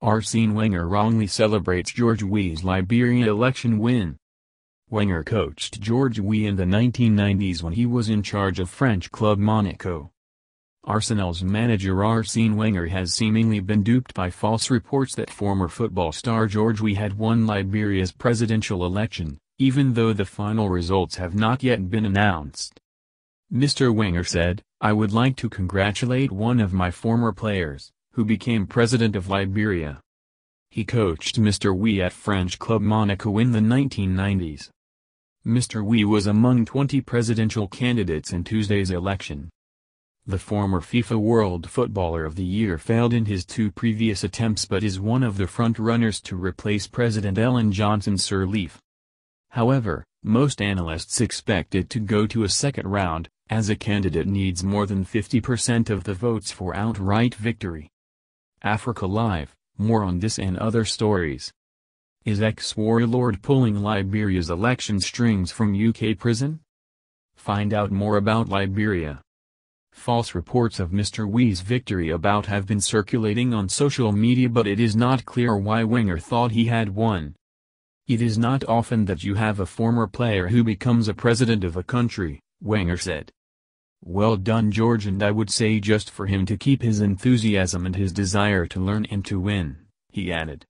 Arsene Wenger wrongly celebrates George Weah's Liberia election win. Wenger coached George Weah in the 1990s when he was in charge of French club Monaco. Arsenal's manager Arsene Wenger has seemingly been duped by false reports that former football star George Weah had won Liberia's presidential election, even though the final results have not yet been announced. Mr. Wenger said, "I would like to congratulate one of my former players, who became president of Liberia. He coached Mr. Weah at French club Monaco in the 1990s. Mr. Weah was among 20 presidential candidates in Tuesday's election. The former FIFA World Footballer of the Year failed in his 2 previous attempts but is one of the front-runners to replace President Ellen Johnson Sirleaf. However, most analysts expect it to go to a second round, as a candidate needs more than 50% of the votes for outright victory." Africa Live, more on this and other stories. Is ex-warlord pulling Liberia's election strings from UK prison? Find out more about Liberia. False reports of Mr. Weah's victory have been circulating on social media, but it is not clear why Wenger thought he had won. "It is not often that you have a former player who becomes a president of a country," Wenger said. "Well done George, and I would say just for him to keep his enthusiasm and his desire to learn and to win," he added.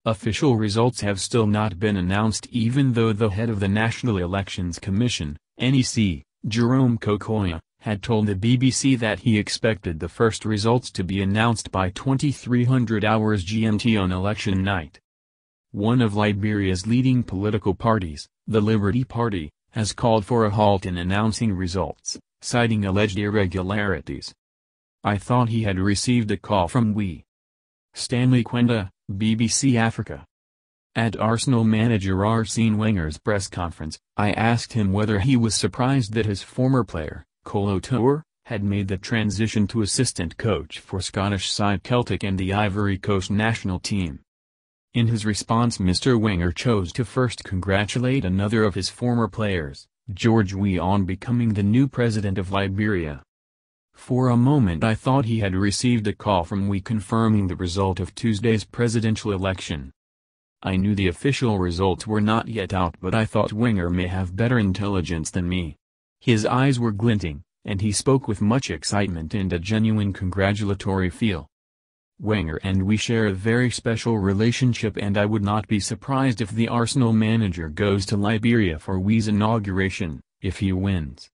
Official results have still not been announced, even though the head of the National Elections Commission, NEC, Jerome Kokoya, had told the BBC that he expected the first results to be announced by 2300 hours GMT on election night. One of Liberia's leading political parties, the Liberty Party, has called for a halt in announcing results, citing alleged irregularities. "I thought he had received a call from Weah." Stanley Kwenda, BBC Africa. At Arsenal manager Arsene Wenger's press conference, I asked him whether he was surprised that his former player, Kolo Toure, had made the transition to assistant coach for Scottish side Celtic and the Ivory Coast national team. In his response, Mr. Wenger chose to first congratulate another of his former players, George Weah, on becoming the new president of Liberia. "For a moment I thought he had received a call from Weah confirming the result of Tuesday's presidential election. I knew the official results were not yet out, but I thought Wenger may have better intelligence than me." His eyes were glinting, and he spoke with much excitement and a genuine congratulatory feel. "Wenger and we share a very special relationship, and I would not be surprised if the Arsenal manager goes to Liberia for Weah's inauguration, if he wins.